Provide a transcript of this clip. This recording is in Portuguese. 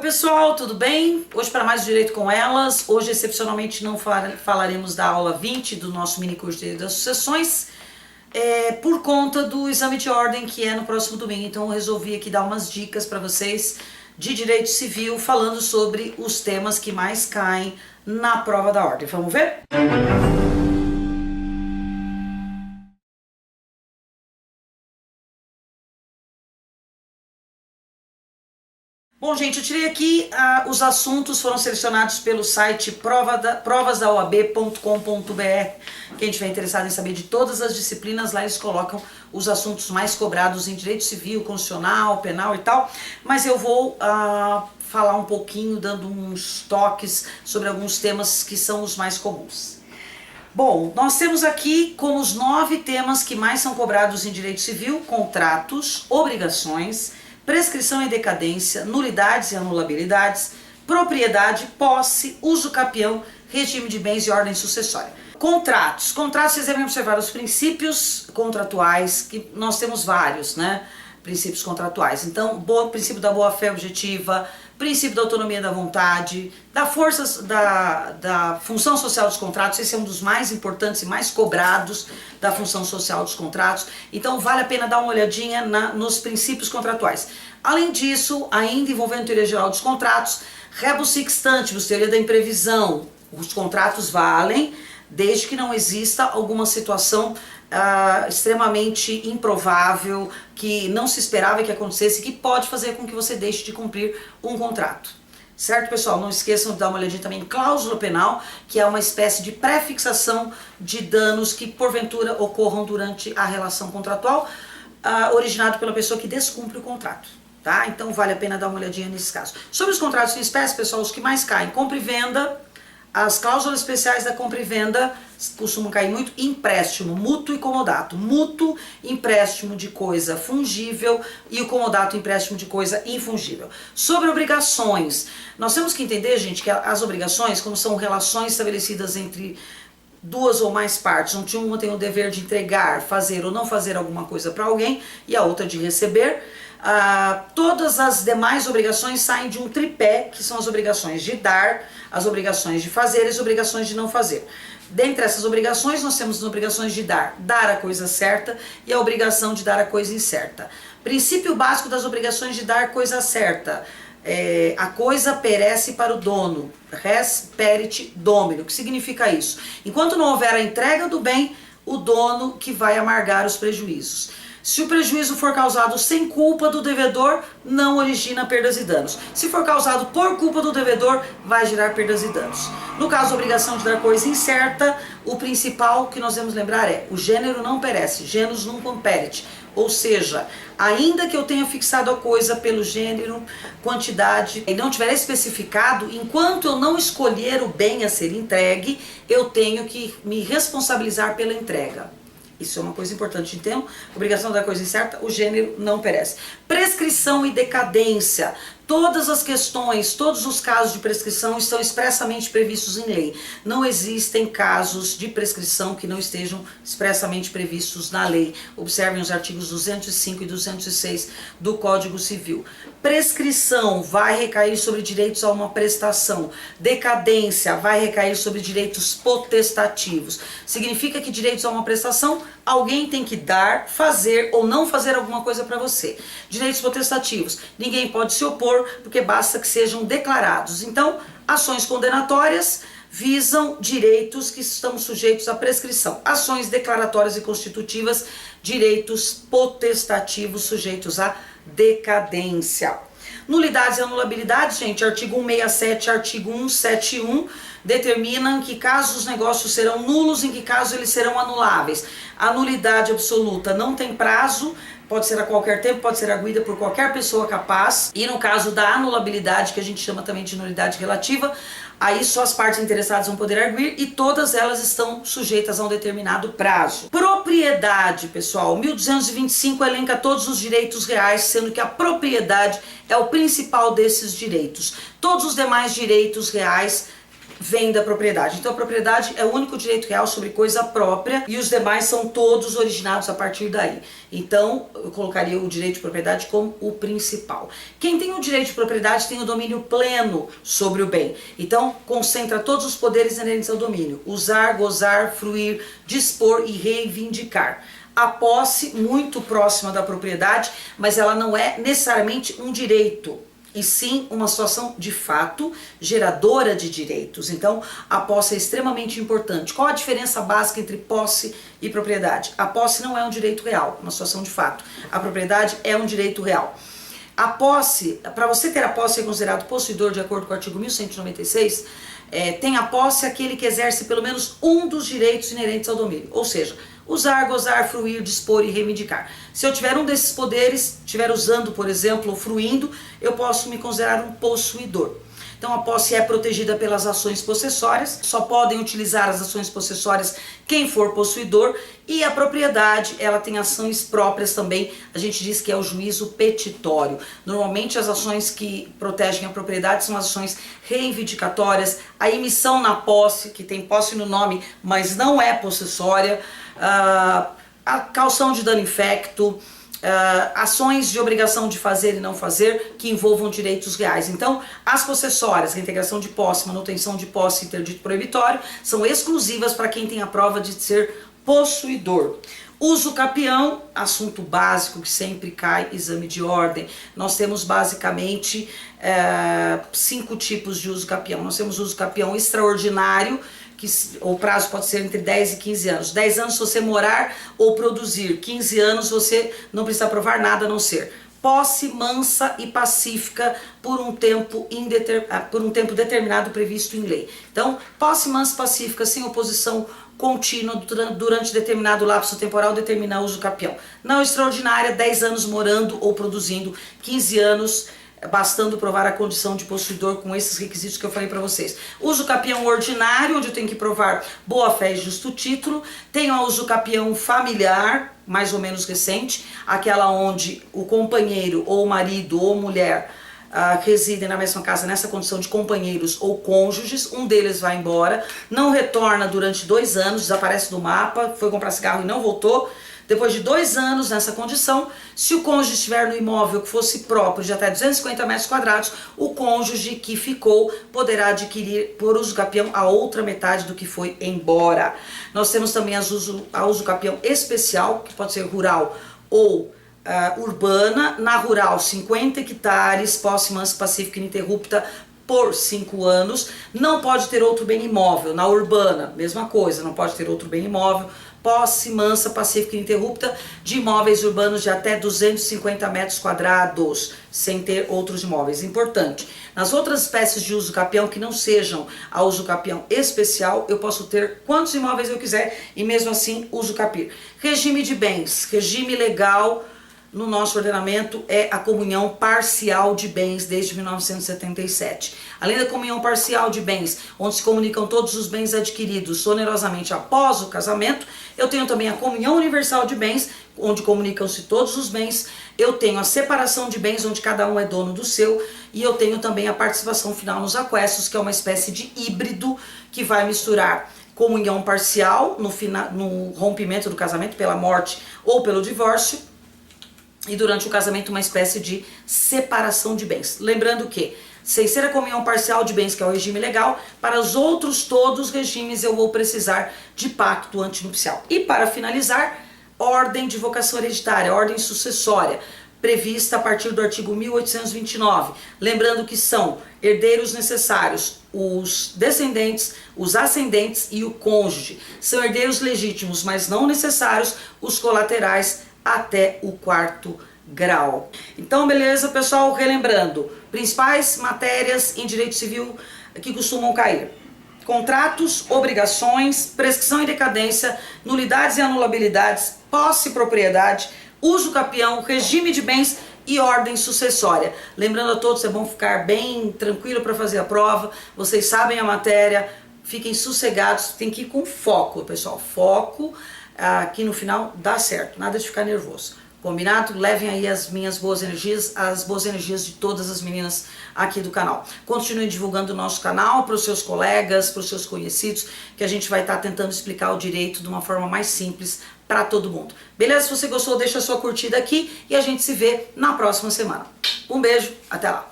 Pessoal, tudo bem? Hoje para mais Direito com Elas. Hoje excepcionalmente não falaremos da aula 20 do nosso mini curso de Direito das Sucessões, por conta do exame de ordem que é no próximo domingo. Então eu resolvi aqui dar umas dicas para vocês de Direito Civil, falando sobre os temas que mais caem na prova da ordem. Vamos ver? Bom, gente, eu tirei aqui os assuntos, foram selecionados pelo site provasdaoab.com.br. Quem estiver interessado em saber de todas as disciplinas, lá eles colocam os assuntos mais cobrados em direito civil, constitucional, penal e tal. Mas eu vou falar um pouquinho, dando uns toques sobre alguns temas que são os mais comuns. Bom, nós temos aqui como os 9 temas que mais são cobrados em direito civil: contratos, obrigações, prescrição e decadência, nulidades e anulabilidades, propriedade, posse, uso capião, regime de bens e ordem sucessória. Contratos. Contratos, vocês devem observar os princípios contratuais, que nós temos vários, né? Princípios contratuais. Então, princípio da boa-fé objetiva, princípio da autonomia da vontade, da força da função social dos contratos. Esse é um dos mais importantes e mais cobrados da função social dos contratos. Então vale a pena dar uma olhadinha nos princípios contratuais. Além disso, ainda envolvendo teoria geral dos contratos, rebus sic stantibus, teoria da imprevisão. Os contratos valem desde que não exista alguma situação extremamente improvável, que não se esperava que acontecesse, que pode fazer com que você deixe de cumprir um contrato. Certo, pessoal? Não esqueçam de dar uma olhadinha também em cláusula penal, que é uma espécie de pré-fixação de danos que porventura ocorram durante a relação contratual, originado pela pessoa que descumpre o contrato. Tá? Então vale a pena dar uma olhadinha nesse caso. Sobre os contratos em espécie, pessoal, os que mais caem: compra e venda. As cláusulas especiais da compra e venda costumam cair muito: empréstimo, mútuo e comodato. Mútuo, empréstimo de coisa fungível, e o comodato, empréstimo de coisa infungível. Sobre obrigações, nós temos que entender, gente, que as obrigações, como são relações estabelecidas entre duas ou mais partes, onde uma tem o dever de entregar, fazer ou não fazer alguma coisa para alguém e a outra de receber, todas as demais obrigações saem de um tripé, que são as obrigações de dar, as obrigações de fazer e as obrigações de não fazer. Dentre essas obrigações, nós temos as obrigações de dar a coisa certa, e a obrigação de dar a coisa incerta. Princípio básico das obrigações de dar coisa certa: a coisa perece para o dono, res perit domino. O que significa isso? Enquanto não houver a entrega do bem, o dono que vai amargar os prejuízos. Se o prejuízo for causado sem culpa do devedor, não origina perdas e danos. Se for causado por culpa do devedor, vai gerar perdas e danos. No caso da obrigação de dar coisa incerta, o principal que nós devemos lembrar é: o gênero não perece, genus nunquam perit. Ou seja, ainda que eu tenha fixado a coisa pelo gênero, quantidade, e não tiver especificado, enquanto eu não escolher o bem a ser entregue, eu tenho que me responsabilizar pela entrega. Isso é uma coisa importante. Então, obrigação da coisa incerta, o gênero não perece. Prescrição e decadência. Todas as questões, todos os casos de prescrição estão expressamente previstos em lei. Não existem casos de prescrição que não estejam expressamente previstos na lei. Observem os artigos 205 e 206 do Código Civil. Prescrição vai recair sobre direitos a uma prestação. Decadência vai recair sobre direitos potestativos. Significa que direitos a uma prestação, alguém tem que dar, fazer ou não fazer alguma coisa para você. Direitos potestativos, ninguém pode se opor, porque basta que sejam declarados. Então, ações condenatórias visam direitos que estão sujeitos à prescrição. Ações declaratórias e constitutivas, direitos potestativos sujeitos à decadência. Nulidades e anulabilidades, gente, artigo 167, artigo 171, determinam em que casos os negócios serão nulos, em que casos eles serão anuláveis. A nulidade absoluta não tem prazo, pode ser a qualquer tempo, pode ser arguida por qualquer pessoa capaz. E no caso da anulabilidade, que a gente chama também de nulidade relativa, aí só as partes interessadas vão poder arguir, e todas elas estão sujeitas a um determinado prazo. Propriedade, pessoal, 1225 elenca todos os direitos reais, sendo que a propriedade é o principal desses direitos. Todos os demais direitos reais vem da propriedade. Então a propriedade é o único direito real sobre coisa própria e os demais são todos originados a partir daí. Então eu colocaria o direito de propriedade como o principal. Quem tem o direito de propriedade tem o domínio pleno sobre o bem. Então concentra todos os poderes inerentes ao domínio: usar, gozar, fruir, dispor e reivindicar. A posse, muito próxima da propriedade, mas ela não é necessariamente um direito, e sim uma situação de fato geradora de direitos. Então a posse é extremamente importante. Qual a diferença básica entre posse e propriedade? A posse não é um direito real, uma situação de fato. A propriedade é um direito real. A posse, para você ter a posse ser considerado possuidor de acordo com o artigo 1196, tem a posse aquele que exerce pelo menos um dos direitos inerentes ao domínio, ou seja, usar, gozar, fruir, dispor e reivindicar. Se eu tiver um desses poderes, estiver usando, por exemplo, ou fruindo, eu posso me considerar um possuidor. Então a posse é protegida pelas ações possessórias, só podem utilizar as ações possessórias quem for possuidor, e a propriedade, ela tem ações próprias também, a gente diz que é o juízo petitório. Normalmente as ações que protegem a propriedade são ações reivindicatórias, a emissão na posse, que tem posse no nome, mas não é possessória, a caução de dano infecto, ações de obrigação de fazer e não fazer que envolvam direitos reais. Então, as possessórias, reintegração de posse, manutenção de posse e interdito proibitório, são exclusivas para quem tem a prova de ser possuidor. Uso capião, assunto básico que sempre cai, exame de ordem. Nós temos basicamente 5 tipos de uso capião. Nós temos uso capião extraordinário, que o prazo pode ser entre 10 e 15 anos. 10 anos se você morar ou produzir, 15 anos você não precisa provar nada a não ser posse mansa e pacífica por um tempo determinado previsto em lei. Então, posse mansa e pacífica sem oposição contínua durante determinado lapso temporal determina uso capião. Não extraordinária, 10 anos morando ou produzindo, 15 anos bastando provar a condição de possuidor com esses requisitos que eu falei para vocês. Uso capião ordinário, onde eu tenho que provar boa-fé e justo título. Tenho a uso capião familiar, mais ou menos recente, aquela onde o companheiro ou marido ou mulher residem na mesma casa nessa condição de companheiros ou cônjuges. Um deles vai embora, não retorna durante 2 anos, desaparece do mapa, foi comprar cigarro e não voltou. Depois de 2 anos nessa condição, se o cônjuge estiver no imóvel que fosse próprio de até 250 metros quadrados, o cônjuge que ficou poderá adquirir por uso capião a outra metade do que foi embora. Nós temos também a uso capião especial, que pode ser rural ou urbana. Na rural, 50 hectares, posse mansa, pacífica e ininterrupta por 5 anos. Não pode ter outro bem imóvel. Na urbana, mesma coisa, não pode ter outro bem imóvel. Posse mansa, pacífica e ininterrupta de imóveis urbanos de até 250 metros quadrados, sem ter outros imóveis. Importante, nas outras espécies de uso capião que não sejam a uso capião especial, eu posso ter quantos imóveis eu quiser e mesmo assim uso capir. Regime de bens, regime legal no nosso ordenamento é a comunhão parcial de bens desde 1977. Além da comunhão parcial de bens, onde se comunicam todos os bens adquiridos onerosamente após o casamento, eu tenho também a comunhão universal de bens, onde comunicam-se todos os bens. Eu tenho a separação de bens, onde cada um é dono do seu, e eu tenho também a participação final nos aquestos, que é uma espécie de híbrido que vai misturar comunhão parcial no rompimento do casamento pela morte ou pelo divórcio, e durante o casamento uma espécie de separação de bens. Lembrando que, sem ser a comunhão parcial de bens, que é o regime legal, para os outros todos os regimes eu vou precisar de pacto antinupcial. E para finalizar, ordem de vocação hereditária, ordem sucessória, prevista a partir do artigo 1829. Lembrando que são herdeiros necessários os descendentes, os ascendentes e o cônjuge. São herdeiros legítimos, mas não necessários os colaterais até o 4º grau. Então, beleza, pessoal? Relembrando, principais matérias em direito civil que costumam cair: contratos, obrigações, prescrição e decadência, nulidades e anulabilidades, posse e propriedade, uso capião, regime de bens e ordem sucessória. Lembrando a todos, é bom ficar bem tranquilo para fazer a prova. Vocês sabem a matéria, fiquem sossegados, tem que ir com foco, pessoal. Foco, que no final dá certo, nada de ficar nervoso. Combinado? Levem aí as minhas boas energias, as boas energias de todas as meninas aqui do canal. Continuem divulgando o nosso canal para os seus colegas, para os seus conhecidos, que a gente vai estar tentando explicar o direito de uma forma mais simples para todo mundo. Beleza? Se você gostou, deixa a sua curtida aqui e a gente se vê na próxima semana. Um beijo, até lá!